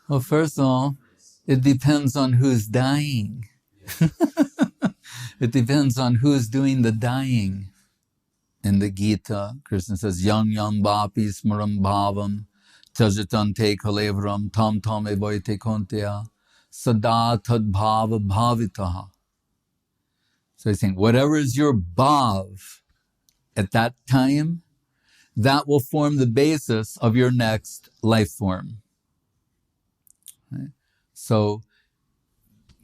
Well, first of all, it depends on who's dying. It depends on who's doing the dying. In the Gita, Krishna says, Yang yang bapi smaram bhavam, tajatante kalevram tam tam evoite konteya, sada tad bhava bhavitaha. So he's saying, whatever is your bhav at that time, that will form the basis of your next life form. Right? So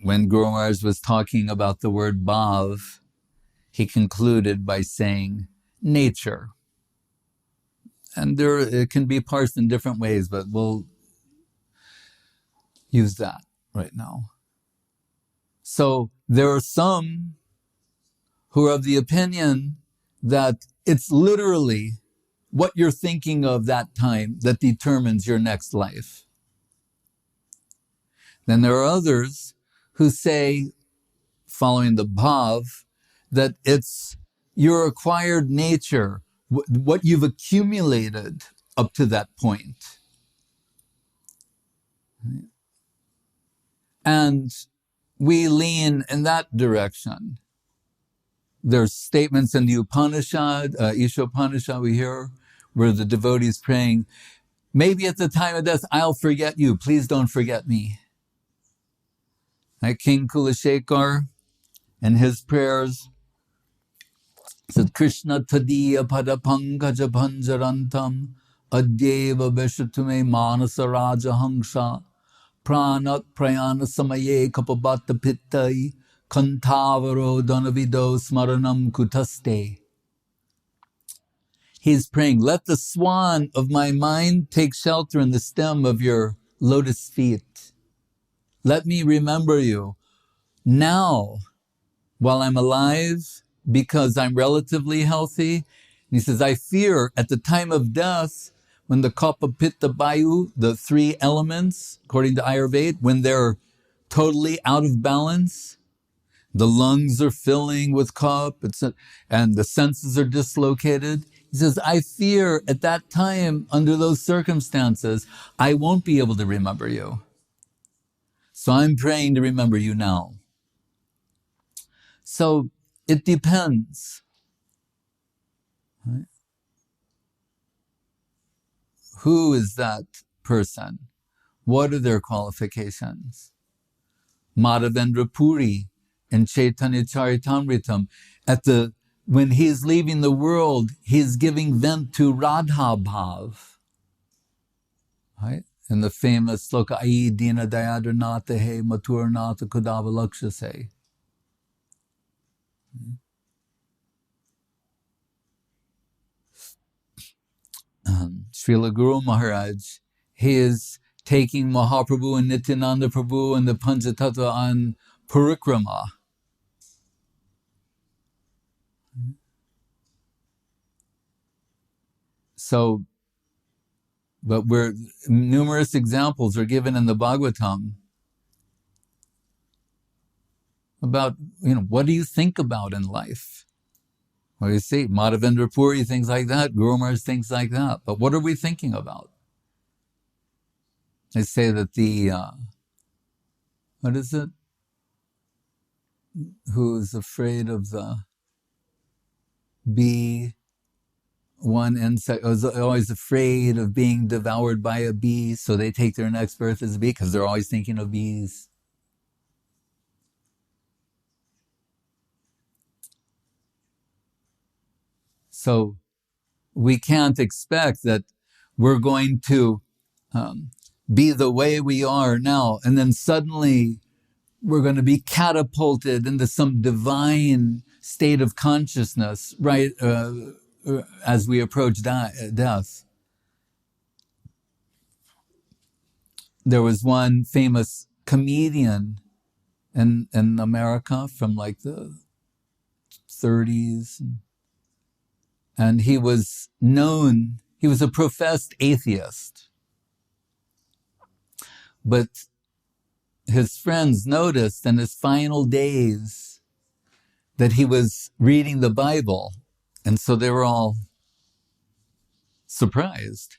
when Guru Maharaj was talking about the word bhav, he concluded by saying nature. And it can be parsed in different ways, but we'll use that right now. So there are some who are of the opinion that it's literally what you're thinking of that time that determines your next life. Then there are others who say, following the bhav, that it's your acquired nature, what you've accumulated up to that point. And we lean in that direction. There's statements in the Upanishad, Isha Upanishad we hear, where the devotee is praying, maybe at the time of death, I'll forget you. Please don't forget me. Like King Kulashekar and his prayers said, Krishna tadiya padapankaja panjarantam adyeva veshatume manasa raja hangsha pranat prayana samaye kapabata pittai kantavaro donavido smaranam kutaste. He's praying, let the swan of my mind take shelter in the stem of your lotus feet. Let me remember you now while I'm alive because I'm relatively healthy. And he says, I fear at the time of death when the kapha, pitta, vayu, the three elements, according to Ayurveda, when they're totally out of balance, the lungs are filling with kapha, and the senses are dislocated. He says, I fear at that time, under those circumstances, I won't be able to remember you. So I'm praying to remember you now. So it depends. Right? Who is that person? What are their qualifications? Madhavendra Puri in Chaitanya Charitamritam, when he's leaving the world, he's giving vent to Radha Bhav. Right? In the famous sloka, Ai Dina Dayadranata He Maturnata Kudavalakshase. Srila Guru Maharaj, he is taking Mahaprabhu and Nityananda Prabhu and the Panchatattva on parikrama. So, but numerous examples are given in the Bhagavatam about, what do you think about in life? Well, you see, Madhavendra Puri thinks like that, Guru Maharaj thinks like that. But what are we thinking about? They say that what is it? Who's afraid of the bee? One insect is always afraid of being devoured by a bee, so they take their next birth as a bee because they're always thinking of bees. So we can't expect that we're going to be the way we are now, and then suddenly we're going to be catapulted into some divine state of consciousness, right, as we approach death. There was one famous comedian in America from like the 30s, and he was a professed atheist. But his friends noticed in his final days that he was reading the Bible, and so they were all surprised.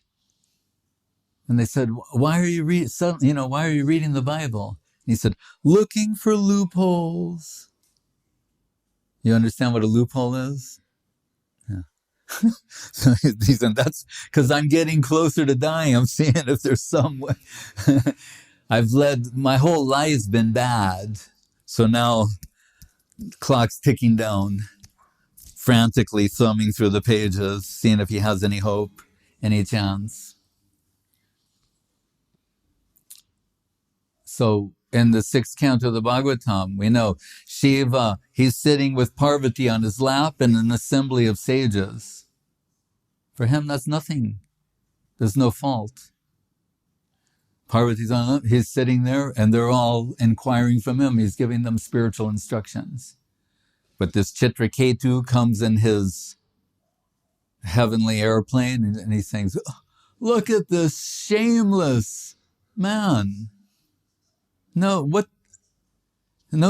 And they said, why are you why are you reading the Bible? And he said, looking for loopholes. You understand what a loophole is? Yeah. So he said, that's because I'm getting closer to dying. I'm seeing if there's some way. My whole life's been bad. So now clock's ticking down, frantically thumbing through the pages, seeing if he has any hope, any chance. So in the sixth canto of the Bhagavatam, we know Shiva, he's sitting with Parvati on his lap in an assembly of sages. For him, that's nothing. There's no fault. Parvati's he's sitting there and they're all inquiring from him. He's giving them spiritual instructions. But this Chitraketu comes in his heavenly airplane and he's saying, look at this shameless man. No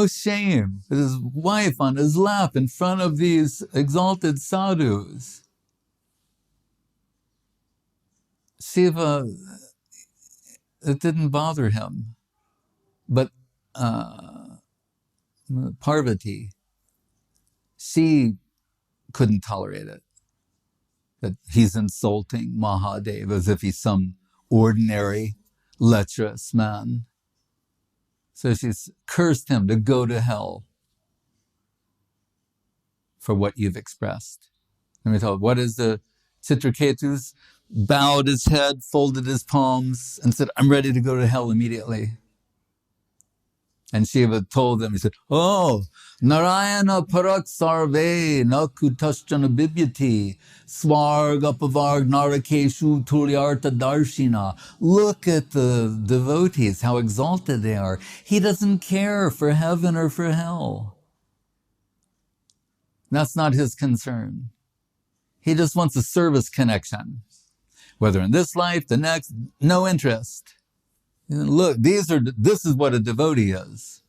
shame. With his wife on his lap in front of these exalted sadhus. Shiva, it didn't bother him. But Parvati, she couldn't tolerate it. That he's insulting Mahadev as if he's some ordinary, lecherous man. So she's cursed him to go to hell for what you've expressed. Let me tell you, what is the Chitraketu's? Bowed his head, folded his palms, and said, I'm ready to go to hell immediately. And Shiva told him, he said, oh, Narayana parak sarve nakutaschana bibyati svarga pavarg narakeshu tulyarta darshina. Look at the devotees, how exalted they are. He doesn't care for heaven or for hell. That's not his concern. He just wants a service connection. Whether in this life, the next, no interest. Look, this is what a devotee is.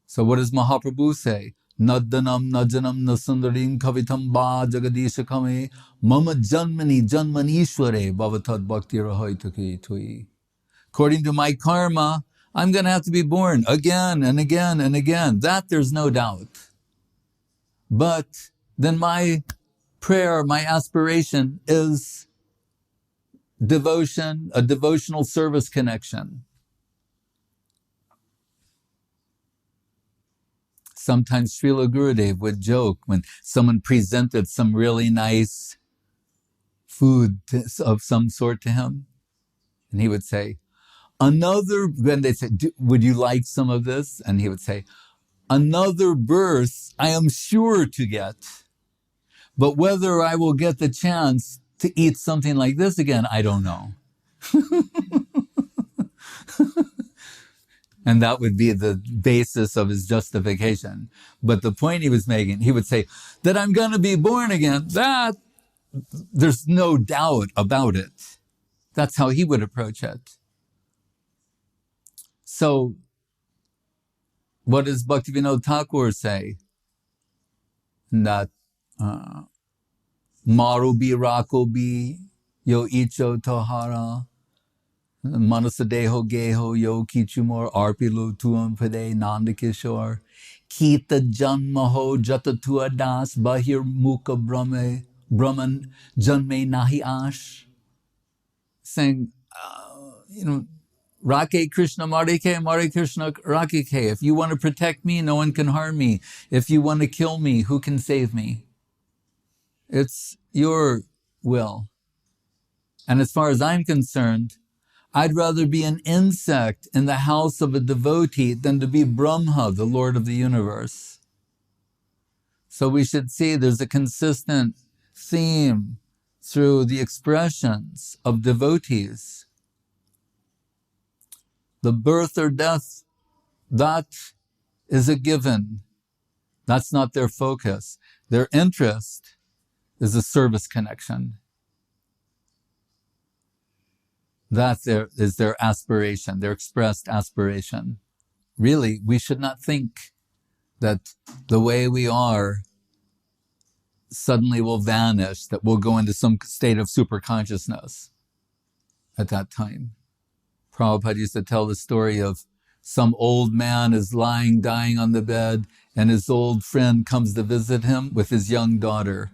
So what does Mahaprabhu say? Naddanam najanam nasundarim kavitam ba jagadisha kame mama janmani janmanishware bhavatad bhakti rahoitaki tui. According to my karma, I'm going to have to be born again and again and again. That there's no doubt. But then my prayer, my aspiration is devotion, a devotional service connection. Sometimes Srila Gurudev would joke when someone presented some really nice food of some sort to him. And he would say, when they said, would you like some of this? And he would say, another birth I am sure to get. But whether I will get the chance to eat something like this again, I don't know. And that would be the basis of his justification. But the point he was making, he would say, that I'm going to be born again, that there's no doubt about it. That's how he would approach it. So, what does Bhaktivinoda Thakur say? That Marubi Rakobi Yo Icho Tohara Manasadeho Geho Yo Kichumor Arpilu Tuam Pade Nandakishore Kita Janmaho Jatatua Das Bahir Mukha Brahman Janme Nahi Ash. Saying, Rake Krishna Marike, Mare Krishna Rakike. If you want to protect me, no one can harm me. If you want to kill me, who can save me? It's your will. And as far as I'm concerned, I'd rather be an insect in the house of a devotee than to be Brahma, the Lord of the universe. So we should see there's a consistent theme through the expressions of devotees. The birth or death, that is a given. That's not their focus. Their interest is a service connection. That is their aspiration, their expressed aspiration. Really, we should not think that the way we are suddenly will vanish, that we'll go into some state of super consciousness. at that time. Prabhupada used to tell the story of some old man is lying, dying on the bed, and his old friend comes to visit him with his young daughter.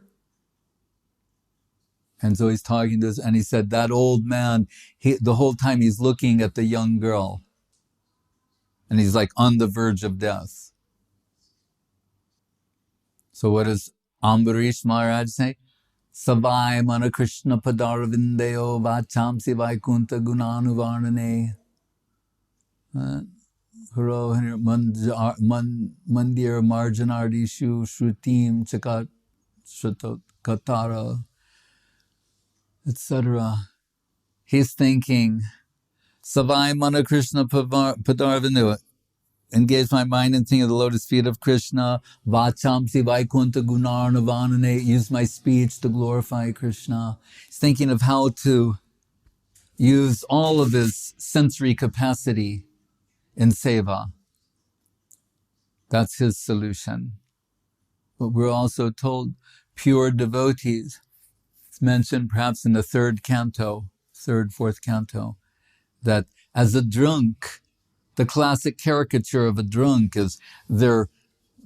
And so he's talking to us, and he said, that old man, the whole time he's looking at the young girl. And he's like on the verge of death. So what does Ambarish Maharaj say? Savai mana Krishna padarvindeo vachamsi vaikunta gunanuvarnane. Mandir marjanardishu shrutim chakat katara, etc. He's thinking, Savai mana Krishna padarvindeo. Engage my mind in thinking of the lotus feet of Krishna. Vachamsi vaikunta gunarnavanane. Use my speech to glorify Krishna. He's thinking of how to use all of his sensory capacity in seva. That's his solution. But we're also told pure devotees, it's mentioned perhaps in the third, fourth canto, that as a drunk, the classic caricature of a drunk is their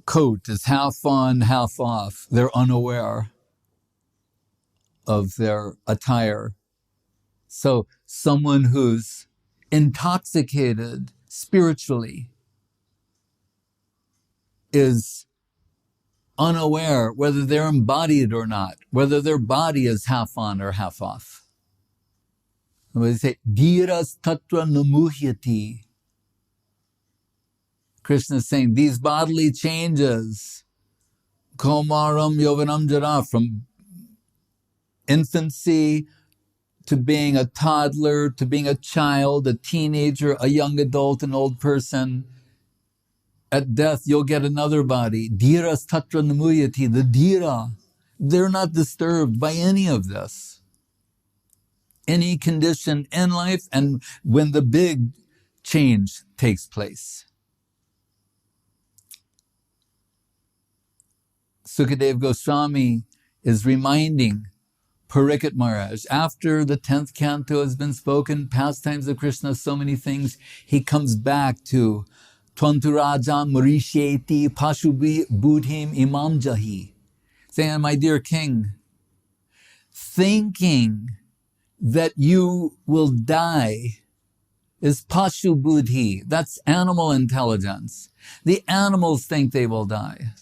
coat is half on, half off. They're unaware of their attire. So someone who's intoxicated spiritually is unaware whether they're embodied or not, whether their body is half on or half off. They say, Dhiras tatra namuhyati. Krishna is saying these bodily changes, Kaumaram Yovanam Jara, from infancy to being a toddler, to being a child, a teenager, a young adult, an old person. At death, you'll get another body. Dhiras tatra namuyati, the dhira. They're not disturbed by any of this. Any condition in life, and when the big change takes place. Sukadeva Goswami is reminding Parikshit Maharaj, after the 10th canto has been spoken, pastimes of Krishna, so many things, he comes back to Twanturajan Marishyeti Pashubi Budhim Imam Jahi, saying, my dear king, thinking that you will die is Pashu Budhi. That's animal intelligence. The animals think they will die.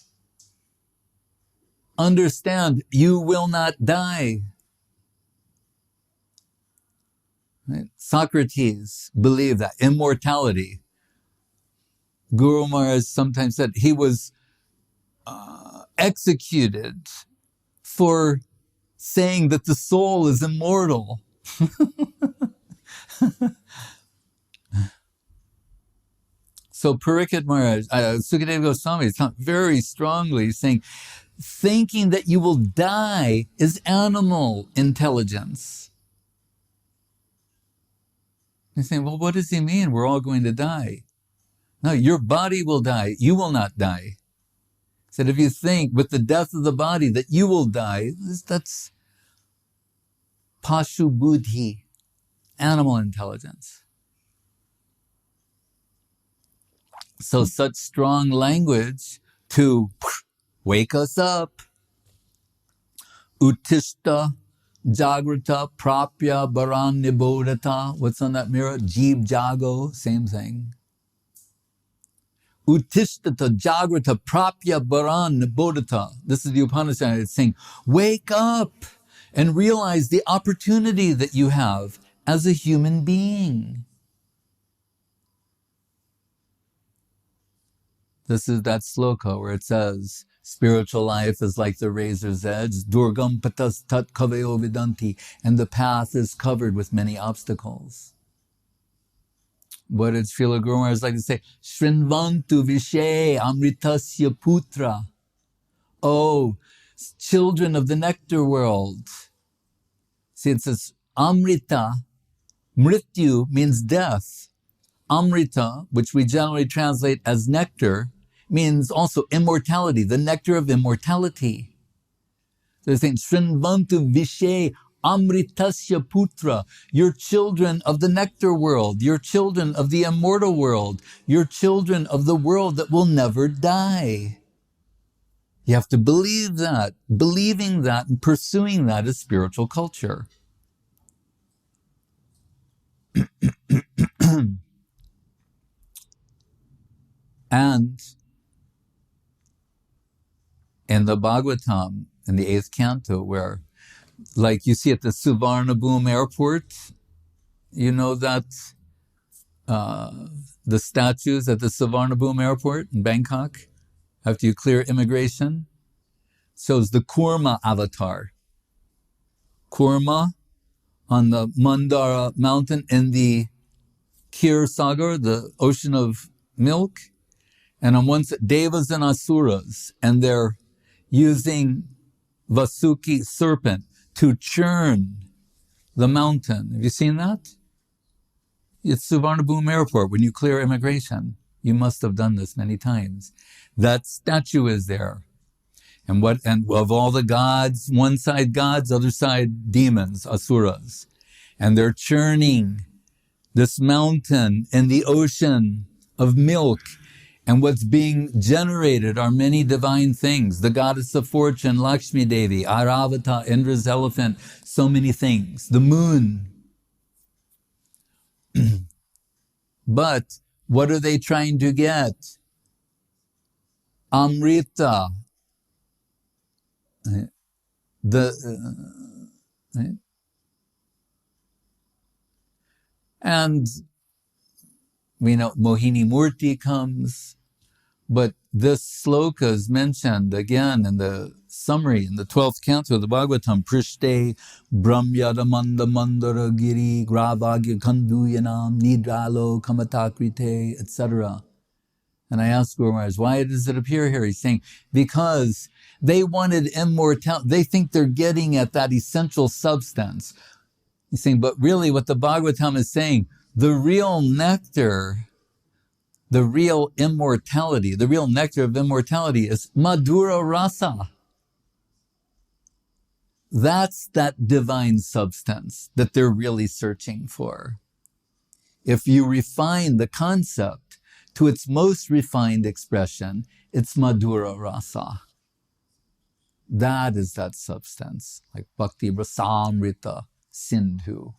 Understand, you will not die. Right? Socrates believed that immortality. Guru Maharaj sometimes said he was executed for saying that the soul is immortal. So Parikshit Maharaj, Sukadeva Goswami is very strongly saying, thinking that you will die is animal intelligence. You're saying, well, what does he mean? We're all going to die. No, your body will die. You will not die. He said, if you think with the death of the body that you will die, that's Pashu Buddhi, animal intelligence. So such strong language to wake us up. Uttishta, Jagrata, Prapya, Baran, Nibodhata. What's on that mirror? Jeev, Jago, same thing. Uttishtata, Jagrata, Prapya, Baran, Nibodhata. This is the Upanishad. It's saying, wake up and realize the opportunity that you have as a human being. This is that sloka where it says, spiritual life is like the razor's edge, durgam patas tat kaveo vidanti, and the path is covered with many obstacles. What did Srila Guru Maharaj like to say? Shrinvantu vishe amritasya putra. Oh, children of the nectar world. See, it says amrita, mrityu means death. Amrita, which we generally translate as nectar, means also immortality, the nectar of immortality. So they're saying, Shrinvantu Vishe Amritasya putra. You're children of the nectar world. You're children of the immortal world. You're children of the world that will never die. You have to believe that. Believing that and pursuing that is spiritual culture. And in the Bhagavatam, in the 8th canto, where, like you see at the Suvarnabhumi airport, you know that the statues at the Suvarnabhumi airport in Bangkok, after you clear immigration, shows the Kurma avatar. Kurma on the Mandara mountain in the Kir Sagar, the ocean of milk, and on one side, Devas and Asuras, and they're using Vasuki serpent to churn the mountain. Have you seen that? It's Suvarnabhumi airport when you clear immigration. You must have done this many times. That statue is there. And of all the gods, one side gods, other side demons, asuras. And they're churning this mountain in the ocean of milk. And what's being generated are many divine things. The goddess of fortune, Lakshmi Devi, Airavata, Indra's elephant, so many things. The moon. But what are they trying to get? Amrita. And we know Mohini Murti comes, but this sloka is mentioned again in the summary in the 12th canto of the Bhagavatam, Prishte Brahmyadamanda Mandara Giri Gravagya Kanduyanam Nidralo Kamatakrite, etc. And I asked Guru Maharaj, why does it appear here? He's saying, because they wanted immortality. They think they're getting at that essential substance. He's saying, but really what the Bhagavatam is saying, the real nectar, the real immortality, the real nectar of immortality is Madhura Rasa. That's that divine substance that they're really searching for. If you refine the concept to its most refined expression, it's Madhura Rasa. That is that substance, like Bhakti Rasamrita Sindhu.